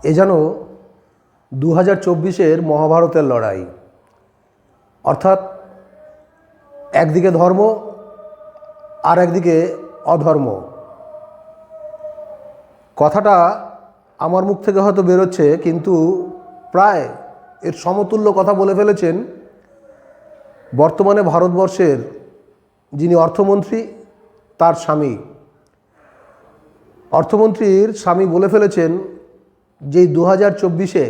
এ যেন 2024-এর মহাভারতের লড়াই। অর্থাৎ একদিকে ধর্ম আর একদিকে অধর্ম। কথাটা আমার মুখ থেকে হয়তো বেরোচ্ছে, কিন্তু প্রায় এর সমতুল্য কথা বলে ফেলেছেন বর্তমানে ভারতবর্ষের যিনি অর্থমন্ত্রী তার স্বামী। অর্থমন্ত্রীর স্বামী বলে ফেলেছেন যে 2024-এ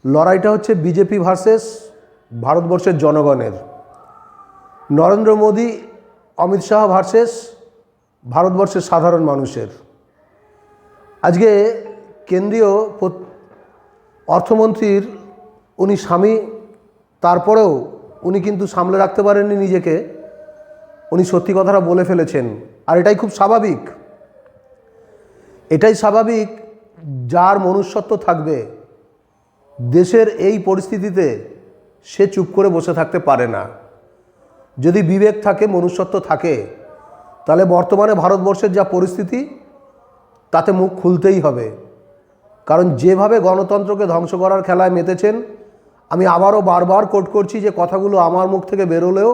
লড়াইটা হচ্ছে বিজেপি ভার্সেস ভারতবর্ষের জনগণের, নরেন্দ্র মোদী অমিত শাহ ভার্সেস ভারতবর্ষের সাধারণ মানুষের। আজকে কেন্দ্রীয় অর্থমন্ত্রীর উনি স্বামী, তারপরেও উনি কিন্তু সামলে রাখতে পারেননি নিজেকে, উনি সত্যি কথাটা বলে ফেলেছেন। আর এটাই খুব স্বাভাবিক, এটাই স্বাভাবিক। যার মনুষ্যত্ব থাকবে দেশের এই পরিস্থিতিতে সে চুপ করে বসে থাকতে পারে না। যদি বিবেক থাকে, মনুষ্যত্ব থাকে, তাহলে বর্তমানে ভারতবর্ষের যা পরিস্থিতি তাতে মুখ খুলতেই হবে। কারণ যেভাবে গণতন্ত্রকে ধ্বংস করার খেলায় মেতেছেন, আমি আবারও বারবার কোট করছি যে কথাগুলো আমার মুখ থেকে বেরোলেও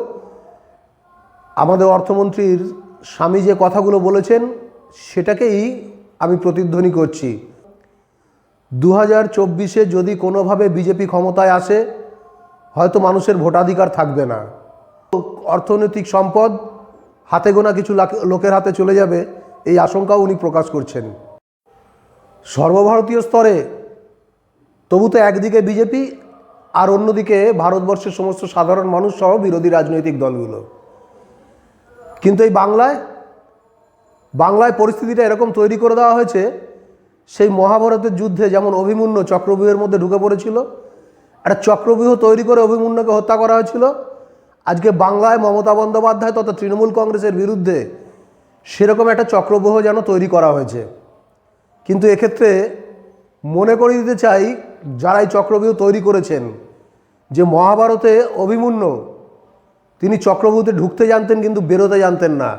আমাদের অর্থমন্ত্রীর স্বামী যে কথাগুলো বলেছেন সেটাকেই আমি প্রতিধ্বনি করছি। 2024-এ যদি কোনোভাবে বিজেপি ক্ষমতায় আসে, হয়তো মানুষের ভোটাধিকার থাকবে না, অর্থনৈতিক সম্পদ হাতে গোনা কিছু লোকের হাতে চলে যাবে, এই আশঙ্কাও উনি প্রকাশ করছেন। সর্বভারতীয় স্তরে তবু তো একদিকে বিজেপি আর অন্যদিকে ভারতবর্ষের সমস্ত সাধারণ মানুষ সহ বিরোধী রাজনৈতিক দলগুলো। কিন্তু এই বাংলায় পরিস্থিতিটা এরকম তৈরি করে দেওয়া হয়েছে, সেই মহাভারতের যুদ্ধে যেমন অভিমন্যু চক্রব্যূহের মধ্যে ঢুকে পড়েছিল, একটা চক্রব্যূহ তৈরি করে অভিমন্যুকে হত্যা করা হয়েছিল। আজকে বাংলায় মমতা বন্দ্যোপাধ্যায় তথা তৃণমূল কংগ্রেসের বিরুদ্ধে সেরকম একটা চক্রব্যূহ যেন তৈরি করা হয়েছে। কিন্তু এক্ষেত্রে মনে করিয়ে দিতে চাই যারা এই চক্রব্যূহ তৈরি করেছেন, যে মহাভারতে অভিমন্যু তিনি চক্রব্যূহতে ঢুকতে জানতেন কিন্তু বেরোতে জানতেন না।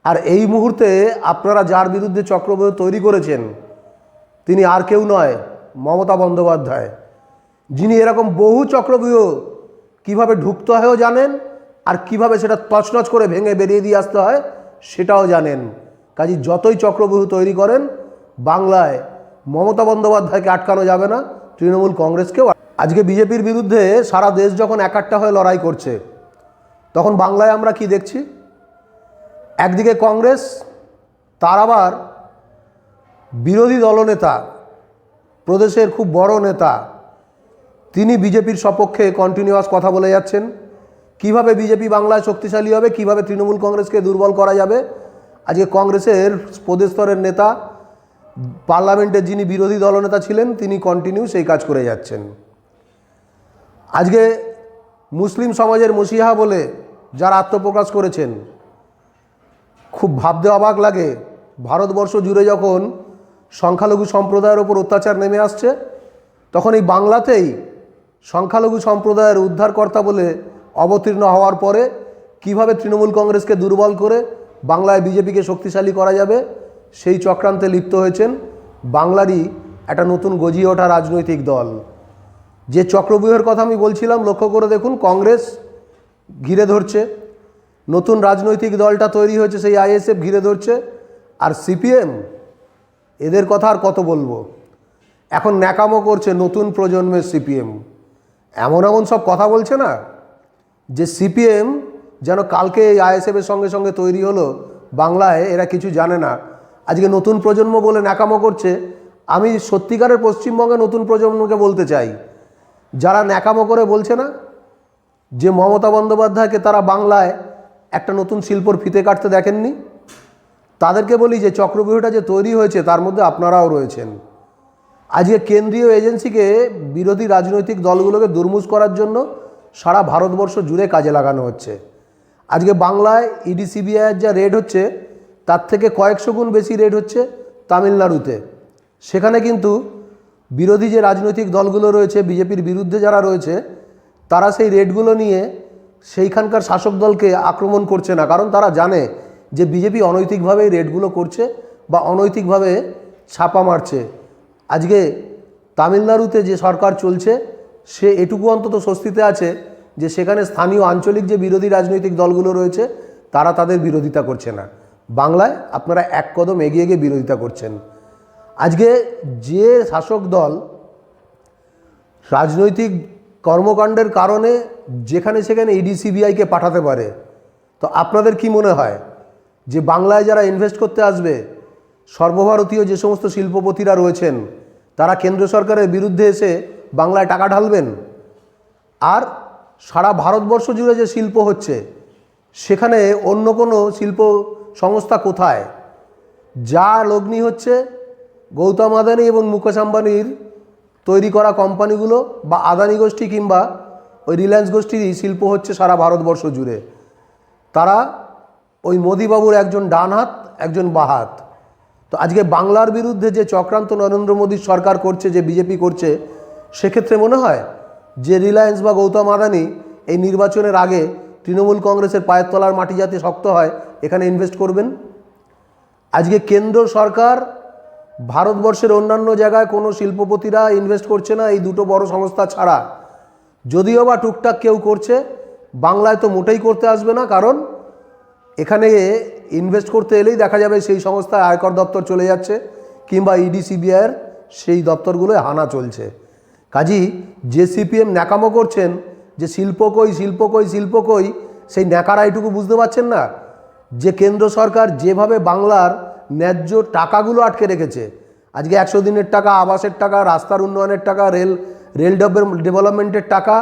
আর এই মুহূর্তে আপনারা যার বিরুদ্ধে চক্রব্যূহ তৈরি করেছেন তিনি আর কেউ নয়, মমতা বন্দ্যোপাধ্যায়, যিনি এরকম বহু চক্রব্যূহ কিভাবে ঢুকতে হয়ও জানেন, আর কিভাবে সেটা তছনছ করে ভেঙে বেরিয়ে দিয়ে আসতে হয় সেটাও জানেন। কাজে যতই চক্রব্যূহ তৈরি করেন, বাংলায় মমতা বন্দ্যোপাধ্যায়কে আটকানো যাবে না, তৃণমূল কংগ্রেসকেও। আজকে বিজেপির বিরুদ্ধে সারা দেশ যখন একাট্টা হয়ে লড়াই করছে, তখন বাংলায় আমরা কি দেখছি? একদিকে কংগ্রেস, তার আবার বিরোধী দলনেতা, প্রদেশের খুব বড় নেতা, তিনি বিজেপির সপক্ষে কন্টিনিউয়াস কথা বলে যাচ্ছেন। কিভাবে বিজেপি বাংলায় শক্তিশালী হবে, কিভাবে তৃণমূল কংগ্রেসকে দুর্বল করা যাবে। আজকে কংগ্রেসের প্রদেশ স্তরের নেতা, পার্লামেন্টের যিনি বিরোধী দলনেতা ছিলেন, তিনি কন্টিনিউ সেই কাজ করে যাচ্ছেন। আজকে মুসলিম সমাজের মসিহা বলে যারা আত্মপ্রকাশ করেছেন, খুব ভাবতে অবাক লাগে, ভারতবর্ষ জুড়ে যখন সংখ্যালঘু সম্প্রদায়ের ওপর অত্যাচার নেমে আসছে, তখন এই বাংলাতেই সংখ্যালঘু সম্প্রদায়ের উদ্ধারকর্তা বলে অবতীর্ণ হওয়ার পরে কিভাবে তৃণমূল কংগ্রেসকে দুর্বল করে বাংলায় বিজেপিকে শক্তিশালী করা যাবে সেই চক্রান্তে লিপ্ত হয়েছেন বাংলারই একটা নতুন গজিয়ে ওঠা রাজনৈতিক দল। যে চক্রব্যূহের কথা আমি বলছিলাম, লক্ষ্য করে দেখুন, কংগ্রেস ঘিরে ধরছে, নতুন রাজনৈতিক দলটা তৈরি হয়েছে সেই আইএসএফ ঘিরে ধরছে, আর সিপিএম, এদের কথা আর কত বলবো। এখন ন্যাকামো করছে নতুন প্রজন্মের সিপিএম, এমন সব কথা বলছে না যে সিপিএম যেন কালকে এই আইএসএফের সঙ্গে সঙ্গে তৈরি হলো, বাংলায় এরা কিছু জানে না। আজকে নতুন প্রজন্ম বলে ন্যাকামো করছে। আমি সত্যিকারের পশ্চিমবঙ্গে নতুন প্রজন্মকে বলতে চাই, যারা ন্যাকামো করে বলছে না যে মমতা বন্দ্যোপাধ্যায়কে তারা বাংলায় একটা নতুন শিল্পর ফিতে কাটতে দেখেননি, তাদেরকে বলি যে চক্রব্যূহটা যে তৈরি হয়েছে তার মধ্যে আপনারাও রয়েছেন। আজকে কেন্দ্রীয় এজেন্সিকে বিরোধী রাজনৈতিক দলগুলোকে দুর্মুষ করার জন্য সারা ভারতবর্ষ জুড়ে কাজে লাগানো হচ্ছে। আজকে বাংলায় ইডি সিবিআইয়ের যা রেড হচ্ছে, তার থেকে কয়েকশো গুণ বেশি রেড হচ্ছে তামিলনাড়ুতে। সেখানে কিন্তু বিরোধী যে রাজনৈতিক দলগুলো রয়েছে, বিজেপির বিরুদ্ধে যারা রয়েছে, তারা সেই রেডগুলো নিয়ে সেইখানকার শাসক দলকে আক্রমণ করছে না, কারণ তারা জানে যে বিজেপি অনৈতিকভাবে এই রেডগুলো করছে বা অনৈতিকভাবে ছাপা মারছে। আজকে তামিলনাড়ুতে যে সরকার চলছে সে এটুকু অন্তত স্বস্তিতে আছে যে সেখানে স্থানীয় আঞ্চলিক যে বিরোধী রাজনৈতিক দলগুলো রয়েছে তারা তাদের বিরোধিতা করছে না। বাংলায় আপনারা এক কদম এগিয়ে গিয়ে বিরোধিতা করছেন। আজকে যে শাসক দল রাজনৈতিক কর্মকাণ্ডের কারণে যেখানে সেখানে ইডি সিবিআইকে পাঠাতে পারে, তো আপনাদের কি মনে হয় যে বাংলায় যারা ইনভেস্ট করতে আসবে, সর্বভারতীয় যে সমস্ত শিল্পপতিরা রয়েছেন তারা কেন্দ্র সরকারের বিরুদ্ধে এসে বাংলায় টাকা ঢালবেন? আর সারা ভারতবর্ষ জুড়ে যে শিল্প হচ্ছে সেখানে অন্য কোনো শিল্প সংস্থা কোথায়? যা লগ্নি হচ্ছে গৌতম আদানি এবং মুকেশ আম্বানির তৈরি করা কোম্পানিগুলো বা আদানি গোষ্ঠী কিংবা ওই রিলায়েন্স গোষ্ঠীরই শিল্প হচ্ছে সারা ভারতবর্ষ জুড়ে। তারা ওই মোদিবাবুর একজন ডান হাত, একজন বাঁ হাত। তো আজকে বাংলার বিরুদ্ধে যে চক্রান্ত নরেন্দ্র মোদীর সরকার করছে, যে বিজেপি করছে, সেক্ষেত্রে মনে হয় যে রিলায়েন্স বা গৌতম আদানি এই নির্বাচনের আগে তৃণমূল কংগ্রেসের পায়ের তলার মাটি যাতে শক্ত হয় এখানে ইনভেস্ট করবেন? আজকে কেন্দ্র সরকার ভারতবর্ষের অন্যান্য জায়গায় কোনো শিল্পপতিরা ইনভেস্ট করছে না এই দুটো বড় সংস্থা ছাড়া। যদিও বা টুকটাক কেউ করছে, বাংলায় তো মোটেই করতে আসবে না, কারণ এখানে ইনভেস্ট করতে এলেই দেখা যাবে সেই সংস্থায় আয়কর দপ্তর চলে যাচ্ছে কিংবা ইডি সিবিআইয়ের সেই দপ্তরগুলোয় হানা চলছে। কাজী যে সিপিএম ন্যাকামো করছেন যে শিল্প কই শিল্প কই শিল্প কই, সেই ন্যাকারা এইটুকু বুঝতে পারছেন না যে কেন্দ্র সরকার যেভাবে বাংলার ন্যায্য টাকাগুলো আটকে রেখেছে, আজকে 100 দিনের টাকা, আবাসের টাকা, রাস্তার উন্নয়নের টাকা, রেল ডেভেলপমেন্টের টাকা,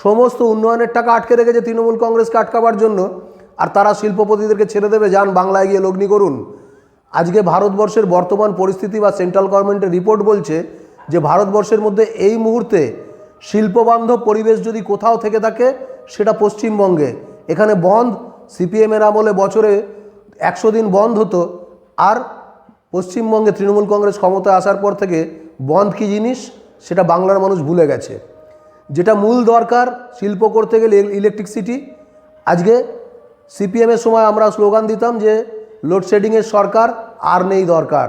সমস্ত উন্নয়নের টাকা আটকে রেখেছে তৃণমূল কংগ্রেসকে আটকাবার জন্য। আর তারা শিল্পপতিদেরকে ছেড়ে দেবে, যান বাংলায় গিয়ে লগ্নি করুন। আজকে ভারতবর্ষের বর্তমান পরিস্থিতি বা সেন্ট্রাল গভর্নমেন্টের রিপোর্ট বলছে যে ভারতবর্ষের মধ্যে এই মুহূর্তে শিল্পবান্ধব পরিবেশ যদি কোথাও থেকে থাকে সেটা পশ্চিমবঙ্গে। এখানে বন্ধ সিপিএমের আমলে বছরে 100 দিন বন্ধ হতো, আর পশ্চিমবঙ্গে তৃণমূল কংগ্রেস ক্ষমতায় আসার পর থেকে বন্ধ কী জিনিস সেটা বাংলার মানুষ ভুলে গেছে। যেটা মূল দরকার শিল্প করতে গেলে ইলেকট্রিসিটি। আজকে সিপিএমের সময় আমরা স্লোগান দিতাম যে লোডশেডিংয়ের সরকার আর নেই দরকার।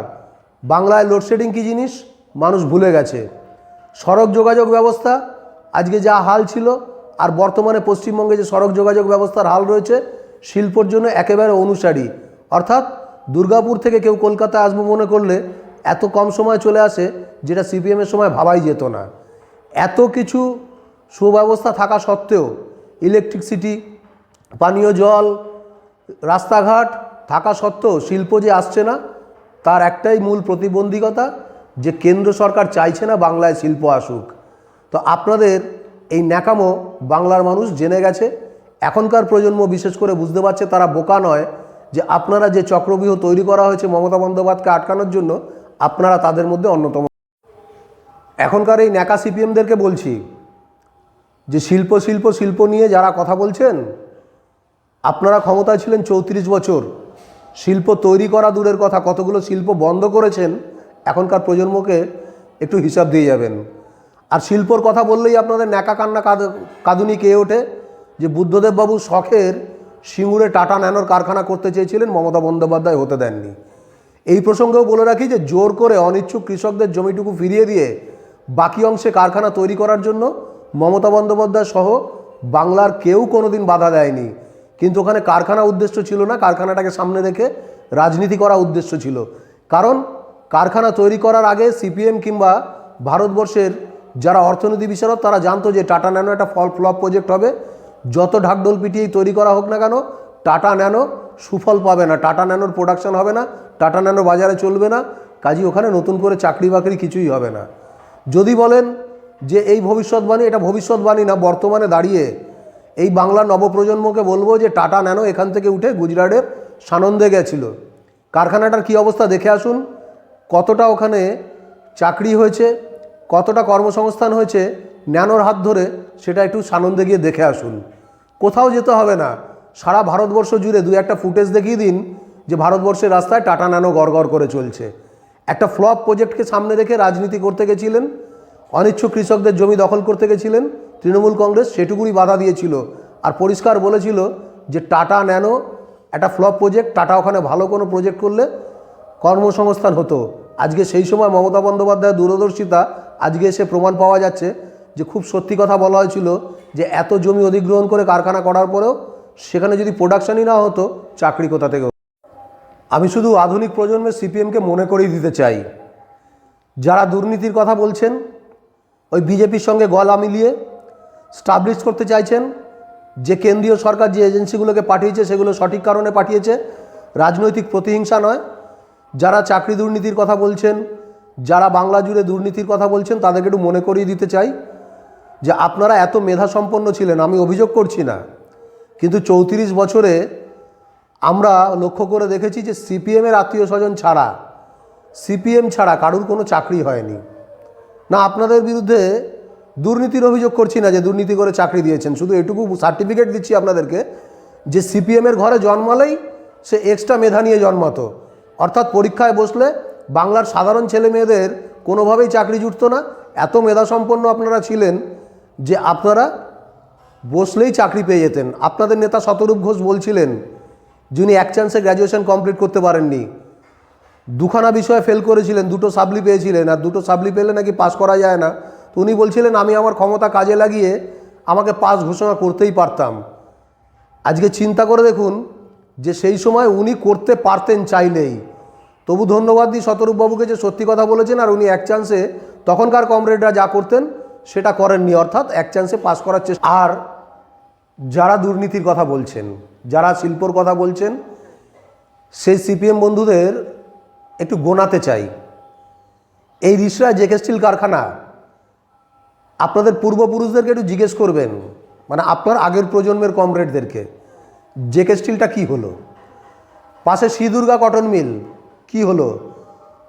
বাংলায় লোডশেডিং কী জিনিস মানুষ ভুলে গেছে। সড়ক যোগাযোগ ব্যবস্থা আজকে যা হাল ছিল আর বর্তমানে পশ্চিমবঙ্গে যে সড়ক যোগাযোগ ব্যবস্থার হাল রয়েছে শিল্পর জন্য একেবারে অনুসারী। অর্থাৎ দুর্গাপুর থেকে কেউ কলকাতায় আসবো মনে করলে এত কম সময় চলে আসে, যেটা সিপিএমের সময় ভাবাই যেত না। এত কিছু সুব্যবস্থা থাকা সত্ত্বেও, ইলেকট্রিসিটি, পানীয় জল, রাস্তাঘাট থাকা সত্ত্বেও শিল্প যে আসছে না, তার একটাই মূল প্রতিবন্ধকতা যে কেন্দ্র সরকার চাইছে না বাংলায় শিল্প আসুক। তো আপনাদের এই ন্যাকামো বাংলার মানুষ জেনে গেছে। এখনকার প্রজন্ম বিশেষ করে বুঝতে পারছে তারা বোকা নয়, যে আপনারা যে চক্রব্যূহ তৈরি করা হয়েছে মমতা বন্দ্যোপাধ্যায়কে আটকানোর জন্য, আপনারা তাদের মধ্যে অন্যতম। এখনকার এই ন্যাকা সিপিএমদেরকে বলছি যে শিল্প শিল্প শিল্প নিয়ে যারা কথা বলছেন, আপনারা ক্ষমতায় ছিলেন 34 বছর, শিল্প তৈরি করা দূরের কথা কতগুলো শিল্প বন্ধ করেছেন এখনকার প্রজন্মকে একটু হিসাব দিয়ে যাবেন। আর শিল্পর কথা বললেই আপনাদের ন্যাকা কান্না কাঁদুনি কে ওঠে যে বুদ্ধদেব বাবু শখের সিঙ্গুরে টাটা ন্যানোর কারখানা করতে চেয়েছিলেন, মমতা বন্দ্যোপাধ্যায় হতে দেননি। এই প্রসঙ্গেও বলে রাখি যে জোর করে অনিচ্ছুক কৃষকদের জমিটুকু ফিরিয়ে দিয়ে বাকি অংশে কারখানা তৈরি করার জন্য মমতা বন্দ্যোপাধ্যায় সহ বাংলার কেউ কোনোদিন বাধা দেয়নি। কিন্তু ওখানে কারখানা উদ্দেশ্য ছিল না, কারখানাটাকে সামনে রেখে রাজনীতি করা উদ্দেশ্য ছিল। কারণ কারখানা তৈরি করার আগে সিপিএম কিংবা ভারতবর্ষের যারা অর্থনীতি বিশারদ তারা জানতো যে টাটা ন্যানো একটা ফ্লপ প্রজেক্ট হবে। যত ঢাকঢোল পিটিয়েই তৈরি করা হোক না কেন, টাটা ন্যানো সুফল পাবে না, টাটা ন্যানোর প্রোডাকশন হবে না, টাটা ন্যানো বাজারে চলবে না। কাজী ওখানে নতুন করে চাকরি বাকরি কিছুই হবে না। যদি বলেন যে এই ভবিষ্যৎবাণী, এটা ভবিষ্যৎবাণী না, বর্তমানে দাঁড়িয়ে এই বাংলার নবপ্রজন্মকে বলবো যে টাটা ন্যানো এখান থেকে উঠে গুজরাটের সানন্দে গেছিল। কারখানাটার কি অবস্থা দেখে আসুন, কতটা ওখানে চাকরি হয়েছে, কতটা কর্মসংস্থান হয়েছে ন্যানোর হাত ধরে, সেটা একটু সানন্দে গিয়ে দেখে আসুন। কোথাও যেতে হবে না, সারা ভারতবর্ষ জুড়ে দু একটা ফুটেজ দেখিয়ে দিন যে ভারতবর্ষের রাস্তায় টাটা ন্যানো গড় করে চলছে। একটা ফ্লপ প্রজেক্টকে সামনে রেখে রাজনীতি করতে গেছিলেন, অনিচ্ছুক কৃষকদের জমি দখল করতে গেছিলেন তৃণমূল কংগ্রেস, সেটুকুই বাধা দিয়েছিল। আর পরিষ্কার বলেছিল যে টাটা ন্যানো একটা ফ্লপ প্রজেক্ট, টাটা ওখানে ভালো কোনো প্রজেক্ট করলে কর্মসংস্থান হতো। আজকে সেই সময় মমতা বন্দ্যোপাধ্যায়ের দূরদর্শিতা আজকে এসে প্রমাণ পাওয়া যাচ্ছে যে খুব সত্যি কথা বলা হয়েছিল যে এত জমি অধিগ্রহণ করে কারখানা করার পরেও সেখানে যদি প্রোডাকশনই না হতো চাকরি কোথা থেকে। আমি শুধু আধুনিক প্রজন্মের সিপিএমকে মনে করিয়ে দিতে চাই, যারা দুর্নীতির কথা বলছেন, ওই বিজেপির সঙ্গে গলা মিলিয়ে স্টাবলিশ করতে চাইছেন যে কেন্দ্রীয় সরকার যে এজেন্সিগুলোকে পাঠিয়েছে সেগুলো সঠিক কারণে পাঠিয়েছে, রাজনৈতিক প্রতিহিংসা নয়। যারা চাকরি দুর্নীতির কথা বলছেন, যারা বাংলা জুড়ে দুর্নীতির কথা বলছেন, তাদেরকে একটু মনে করিয়ে দিতে চাই যে আপনারা এত মেধাসম্পন্ন ছিলেন, আমি অভিযোগ করছি না, কিন্তু 34 বছরে আমরা লক্ষ্য করে দেখেছি যে সিপিএমের আত্মীয় স্বজন ছাড়া, সিপিএম ছাড়া কারুর কোনো চাকরি হয়নি। না, আপনাদের বিরুদ্ধে দুর্নীতির অভিযোগ করছি না যে দুর্নীতি করে চাকরি দিয়েছেন, শুধু এটুকু সার্টিফিকেট দিচ্ছি আপনাদেরকে যে সিপিএমের ঘরে জন্মালেই সে এক্সট্রা মেধা নিয়ে জন্মাতো, অর্থাৎ পরীক্ষায় বসলে বাংলার সাধারণ ছেলে মেয়েদের কোনোভাবেই চাকরি জুটতো না। এত মেধাসম্পন্ন আপনারা ছিলেন যে আপনারা বসলেই চাকরি পেয়ে যেতেন। আপনাদের নেতা শতরূপ ঘোষ বলছিলেন, যিনি এক চান্সে গ্র্যাজুয়েশন কমপ্লিট করতে পারেননি, দুখানা বিষয়ে ফেল করেছিলেন, দুটো সাবলি পেয়েছিলেন, আর দুটো সাবলি পেলে নাকি পাস করা যায় না। তো উনি বলছিলেন আমি আমার ক্ষমতা কাজে লাগিয়ে আমাকে পাস ঘোষণা করতেই পারতাম। আজকে চিন্তা করে দেখুন যে সেই সময় উনি করতে পারতেন চাইলেই। তবু ধন্যবাদ দিই শতরূপবাবুকে যে সত্যি কথা বলেছেন, আর উনি এক চান্সে তখনকার কমরেডরা যা করতেন সেটা করেননি, অর্থাৎ এক চান্সে পাস করার চেষ্টা। আর যারা দুর্নীতির কথা বলছেন, যারা শিল্পর কথা বলছেন, সেই সিপিএম বন্ধুদের একটু গোনাতে চাই। এই রিসরা জেকে স্টিল কারখানা আপনাদের পূর্বপুরুষদেরকে একটু জিজ্ঞেস করবেন, মানে আপনার আগের প্রজন্মের কমরেডদেরকে, জেকে স্টিলটা কী হলো, পাশে শ্রী দুর্গা কটন মিল কি হলো,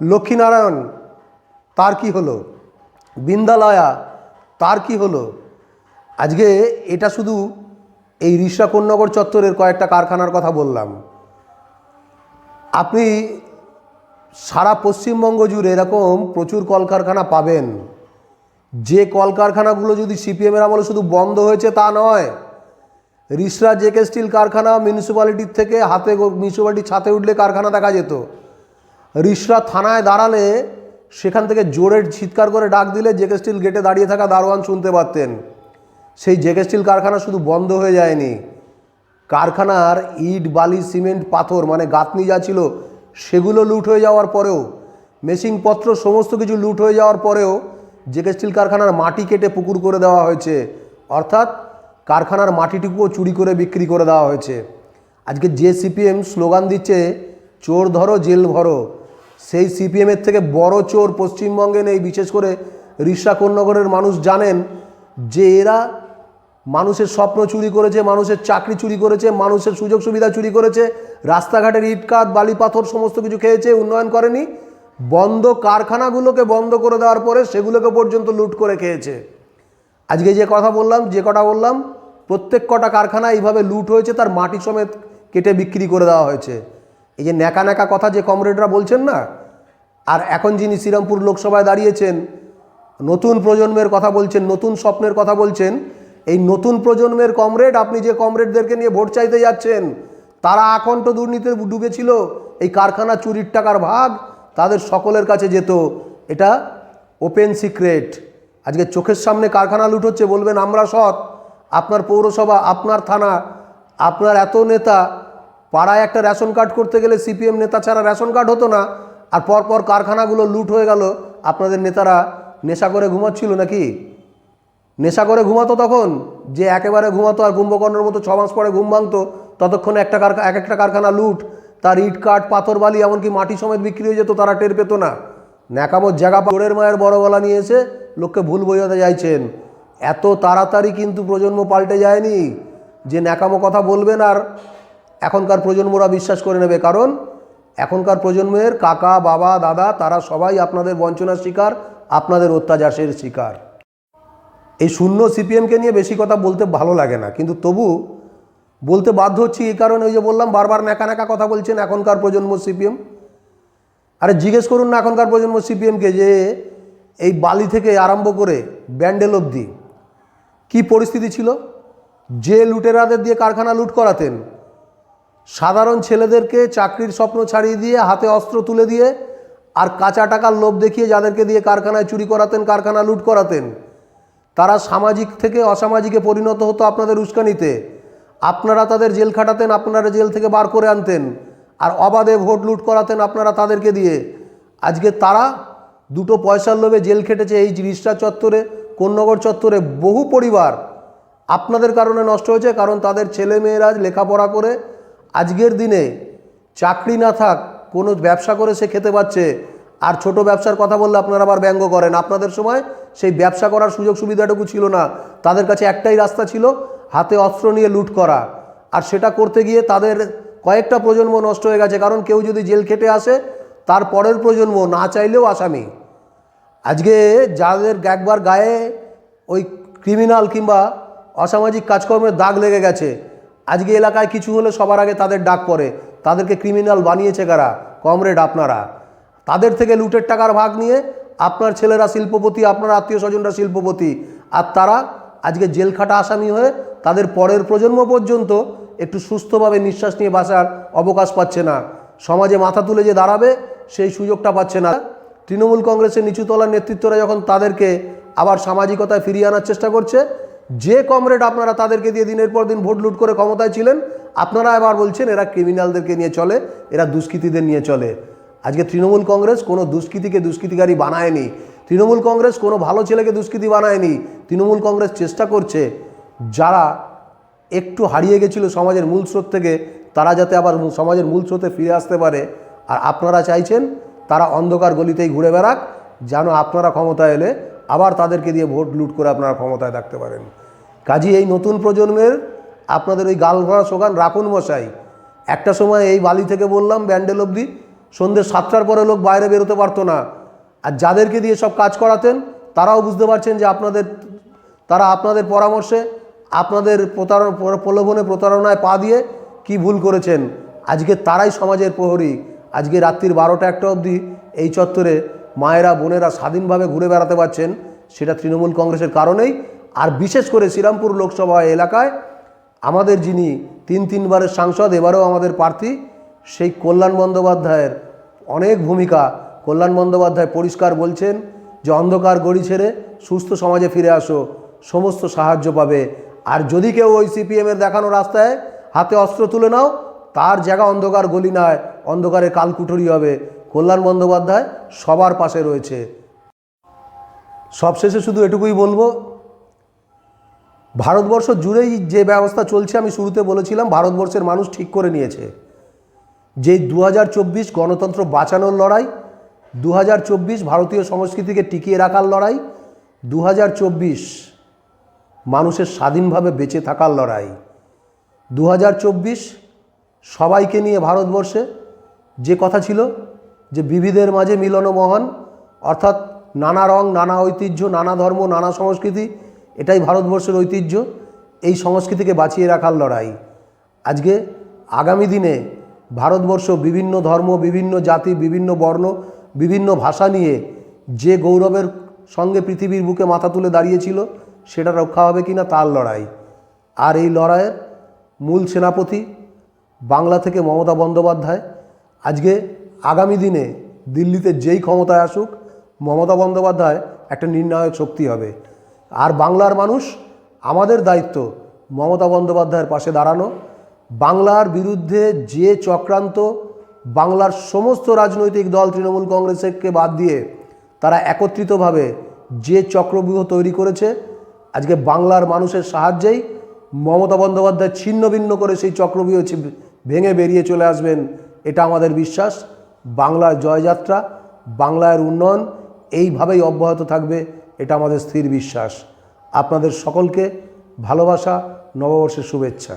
লক্ষ্মীনারায়ণ তার কি হলো, বিন্দালয়া তার কি হলো। আজকে এটা শুধু এই রিসরা কোন্নগর চত্বরের কয়েকটা কারখানার কথা বললাম। আপনি সারা পশ্চিমবঙ্গ জুড়ে এরকম প্রচুর কলকারখানা পাবেন, যে কলকারখানাগুলো যদি সিপিএমের আমলে শুধু বন্ধ হয়েছে তা নয়। রিসরা জেকে স্টিল কারখানা মিউনিসিপ্যালিটির থেকে মিউনিসিপ্যালিটির ছাতে উঠলে কারখানা দেখা যেত। রিসরা থানায় দাঁড়ালে সেখান থেকে জোরে চিৎকার করে ডাক দিলে জেকে স্টিল গেটে দাঁড়িয়ে থাকা দারোয়ান শুনতে পারতেন। সেই জেকে স্টিল কারখানা শুধু বন্ধ হয়ে যায়নি, কারখানার ইট বালি সিমেন্ট পাথর মানে গাঁথনি যা ছিল সেগুলো লুট হয়ে যাওয়ার পরেও, মেশিনপত্র সমস্ত কিছু লুট হয়ে যাওয়ার পরেও জেকে স্টিল কারখানার মাটি কেটে পুকুর করে দেওয়া হয়েছে, অর্থাৎ কারখানার মাটিটুকুও চুরি করে বিক্রি করে দেওয়া হয়েছে। আজকে যে সিপিএম স্লোগান দিচ্ছে চোর ধরো জেল ভরো, সেই সিপিএমের থেকে বড় চোর পশ্চিমবঙ্গে নেই। বিশেষ করে রিসরা কোন্নগরের মানুষ জানেন যে এরা মানুষের স্বপ্ন চুরি করেছে, মানুষের চাকরি চুরি করেছে, মানুষের সুযোগ সুবিধা চুরি করেছে, রাস্তাঘাটের ইটকাট বালি পাথর সমস্ত কিছু খেয়েছে, উন্নয়ন করেনি। বন্ধ কারখানাগুলোকে বন্ধ করে দেওয়ার পরে সেগুলোকে পর্যন্ত লুট করে খেয়েছে। আজকে যে কথা বললাম, যে কটা বললাম, প্রত্যেক কটা কারখানা এইভাবে লুট হয়েছে, তার মাটি সমেত কেটে বিক্রি করে দেওয়া হয়েছে। এই যে ন্যাকা ন্যাকা কথা যে কমরেডরা বলছেন না, আর এখন যিনি শ্রীরামপুর লোকসভায় দাঁড়িয়েছেন নতুন প্রজন্মের কথা বলছেন, নতুন স্বপ্নের কথা বলছেন, এই নতুন প্রজন্মের কমরেড, আপনি যে কমরেডদেরকে নিয়ে ভোট চাইতে যাচ্ছেন তারা আকণ্ঠ দুর্নীতিতে ডুবেছিল। এই কারখানা চুরির টাকার ভাগ তাদের সকলের কাছে যেত, এটা ওপেন সিক্রেট। আজকে চোখের সামনে কারখানা লুট হচ্ছে, বলবেন আমরা সৎ। আপনার পৌরসভা, আপনার থানা, আপনার এত নেতা, পাড়ায় একটা রেশন কার্ড করতে গেলে সিপিএম নেতা ছাড়া রেশন কার্ড হতো না, আর পরপর কারখানাগুলো লুট হয়ে গেল। আপনাদের নেতারা নেশা করে ঘুমাচ্ছিল নাকি? নেশা করে ঘুমাতো তখন, যে একেবারে ঘুমাতো আর কুম্ভকর্ণের মতো 6 মাস পরে ঘুম ভাঙতো, ততক্ষণে এক একটা কারখানা লুট, তার ইট কাঠ পাথর বালি এমনকি মাটি সমেত বিক্রি হয়ে যেত, তারা টের পেত না। ন্যাকামোর জায়গা চোরের মায়ের বড় গলা নিয়ে এসে লোককে ভুল বোঝাতে চাইছেন। এত তাড়াতাড়ি কিন্তু প্রজন্ম পাল্টে যায়নি যে ন্যাকামো কথা বলবেন আর এখনকার প্রজন্মরা বিশ্বাস করে নেবে। কারণ এখনকার প্রজন্মের কাকা বাবা দাদা তারা সবাই আপনাদের বঞ্চনার শিকার, আপনাদের অত্যাচারের শিকার। এই শূন্য সিপিএমকে নিয়ে বেশি কথা বলতে ভালো লাগে না, কিন্তু তবু বলতে বাধ্য হচ্ছি। এই কারণে ওই যে বললাম, বারবার ন্যাকা ন্যাকা কথা বলছেন এখনকার প্রজন্ম সিপিএম। আরে জিজ্ঞেস করুন না এখনকার প্রজন্ম সিপিএমকে যে এই বালি থেকে আরম্ভ করে ব্যান্ডেল অবধি কী পরিস্থিতি ছিল। যে লুটেরাদের দিয়ে কারখানা লুট করাতেন, সাধারণ ছেলেদেরকে চাকরির স্বপ্ন ছাড়িয়ে দিয়ে হাতে অস্ত্র তুলে দিয়ে আর কাঁচা টাকার লোভ দেখিয়ে যাদেরকে দিয়ে কারখানায় চুরি করাতেন, কারখানা লুট করাতেন, তারা সামাজিক থেকে অসামাজিকে পরিণত হতো আপনাদের উস্কানিতে। আপনারা তাদের জেল খাটাতেন, আপনারা জেল থেকে বার করে আনতেন, আর অবাধে ভোট লুট করাতেন আপনারা তাদেরকে দিয়ে। আজকে তারা দুটো পয়সার লোভে জেল খেটেছে। এই রিষ্টা চত্বরে, কোন্নগর চত্বরে বহু পরিবার আপনাদের কারণে নষ্ট হয়েছে, কারণ তাদের ছেলেমেয়েরা লেখাপড়া করে আজকের দিনে চাকরি না থাক কোনো ব্যবসা করে সে খেতে পাচ্ছে। আর ছোট ব্যবসার কথা বললে আপনারা আবার ব্যঙ্গ করেন। আপনাদের সময় সেই ব্যবসা করার সুযোগ সুবিধাটুকু ছিল না। তাদের কাছে একটাই রাস্তা ছিল, হাতে অস্ত্র নিয়ে লুট করা। আর সেটা করতে গিয়ে তাদের কয়েকটা প্রজন্ম নষ্ট হয়ে গেছে, কারণ কেউ যদি জেল খেটে আসে তার পরের প্রজন্ম না চাইলেও আসামি। আজকে যাদের একবার গায়ে ওই ক্রিমিনাল কিংবা অসামাজিক কাজকর্মের দাগ লেগে গেছে, আজকে এলাকায় কিছু হলে সবার আগে তাদের ডাক পড়ে। তাদেরকে ক্রিমিনাল বানিয়েছে কারা? কমরেড আপনারা। তাদের থেকে লুটের টাকার ভাগ নিয়ে আপনার ছেলেরা শিল্পপতি, আপনার আত্মীয় স্বজনরা শিল্পপতি, আর তারা আজকে জেল খাটা আসামি হয়ে তাদের পরের প্রজন্ম পর্যন্ত একটু সুস্থভাবে নিঃশ্বাস নিয়ে বাঁচার অবকাশ পাচ্ছে না। সমাজে মাথা তুলে যে দাঁড়াবে সেই সুযোগটা পাচ্ছে না। তৃণমূল কংগ্রেসের নিচুতলার নেতৃত্বরা যখন তাদেরকে আবার সামাজিকতায় ফিরিয়ে আনার চেষ্টা করছে, যে কমরেড আপনারা তাদেরকে দিয়ে দিনের পর দিন ভোট লুট করে ক্ষমতায় ছিলেন, আপনারা এবার বলছেন এরা ক্রিমিনালদেরকে নিয়ে চলে, এরা দুষ্কৃতীদের নিয়ে চলে। আজকে তৃণমূল কংগ্রেস কোনো দুষ্কৃতীকে দুষ্কৃতিকারী বানায়নি। তৃণমূল কংগ্রেস কোনো ভালো ছেলেকে দুষ্কৃতী বানায়নি। তৃণমূল কংগ্রেস চেষ্টা করছে যারা একটু হারিয়ে গেছিল সমাজের মূল স্রোত থেকে, তারা যাতে আবার সমাজের মূল স্রোতে ফিরে আসতে পারে। আর আপনারা চাইছেন তারা অন্ধকার গলিতেই ঘুরে বেড়াক, যেন আপনারা ক্ষমতায় এলে আবার তাদেরকে দিয়ে ভোট লুট করে আপনারা ক্ষমতায় থাকতে পারেন। কাজী এই নতুন প্রজন্মের আপনাদের ওই গাল ভরা সোগান রাখুন মশাই। একটা সময় এই বালি থেকে বললাম ব্যান্ডেল অবধি সন্ধ্যে 7টার পরে লোক বাইরে বেরোতে পারতো না। আর যাদেরকে দিয়ে সব কাজ করাতেন তারাও বুঝতে পারছেন যে তারা আপনাদের পরামর্শে, আপনাদের প্রলোভনে প্রতারণায় পা দিয়ে কি ভুল করেছেন। আজকে তারাই সমাজের প্রহরী। আজকে রাত্রির 12টা-1টা অবধি এই চত্বরে মায়েরা বোনেরা স্বাধীনভাবে ঘুরে বেড়াতে পারছেন, সেটা তৃণমূল কংগ্রেসের কারণেই। আর বিশেষ করে শ্রীরামপুর লোকসভা এলাকায় আমাদের যিনি 3বারের সাংসদ, এবারেও আমাদের প্রার্থী, সেই কল্যাণ বন্দ্যোপাধ্যায়ের অনেক ভূমিকা। কল্যাণ বন্দ্যোপাধ্যায় পরিষ্কার বলছেন যে অন্ধকার গড়ি ছেড়ে সুস্থ সমাজে ফিরে আসো, সমস্ত সাহায্য পাবে। আর যদি কেউ ওই সিপিএমের দেখানো রাস্তায় হাতে অস্ত্র তুলে নাও, তার জায়গা অন্ধকার গলি নয়, অন্ধকারে কালকুঠরি হবে। কল্যাণ বন্দ্যোপাধ্যায় সবার পাশে রয়েছে। সবশেষে শুধু এটুকুই বলবো, ভারতবর্ষ জুড়েই যে ব্যবস্থা চলছে, আমি শুরুতে বলেছিলাম ভারতবর্ষের মানুষ ঠিক করে নিয়েছে যে 2024 গণতন্ত্র বাঁচানোর লড়াই, 2024 ভারতীয় সংস্কৃতিকে টিকিয়ে রাখার লড়াই, 2024 মানুষের স্বাধীনভাবে বেঁচে থাকার লড়াই। 2024 সবাইকে নিয়ে ভারতবর্ষে যে কথা ছিল যে বিবিধের মাঝে মিলন মহান, অর্থাৎ নানা রং, নানা ঐতিহ্য, নানা ধর্ম, নানা সংস্কৃতি, এটাই ভারতবর্ষের ঐতিহ্য। এই সংস্কৃতিকে বাঁচিয়ে রাখার লড়াই। আজকে আগামী দিনে ভারতবর্ষ বিভিন্ন ধর্ম, বিভিন্ন জাতি, বিভিন্ন বর্ণ, বিভিন্ন ভাষা নিয়ে যে গৌরবের সঙ্গে পৃথিবীর বুকে মাথা তুলে দাঁড়িয়েছিল, সেটা রক্ষা হবে কিনা তার লড়াই। আর এই লড়াইয়ের মূল সেনাপতি বাংলা থেকে মমতা বন্দ্যোপাধ্যায়। আজকে আগামী দিনে দিল্লিতে যেই ক্ষমতায় আসুক, মমতা বন্দ্যোপাধ্যায় একটা নির্ণায়ক শক্তি হবে। আর বাংলার মানুষ, আমাদের দায়িত্ব মমতা বন্দ্যোপাধ্যায়ের পাশে দাঁড়ানো। বাংলার বিরুদ্ধে যে চক্রান্ত বাংলার সমস্ত রাজনৈতিক দল তৃণমূল কংগ্রেসকে বাদ দিয়ে তারা একত্রিতভাবে যে চক্রব্যূহ তৈরি করেছে, আজকে বাংলার মানুষের সাহায্যেই মমতা বন্দ্যোপাধ্যায় ছিন্ন ভিন্ন করে সেই চক্রব্যূহ ভেঙে বেরিয়ে চলে আসবেন। এটা আমাদের বিশ্বাস। বাংলার জয়যাত্রা, বাংলার উন্নয়ন এইভাবেই অব্যাহত থাকবে, এটা আমাদের স্থির বিশ্বাস। আপনাদের সকলকে ভালোবাসা, নববর্ষের শুভেচ্ছা।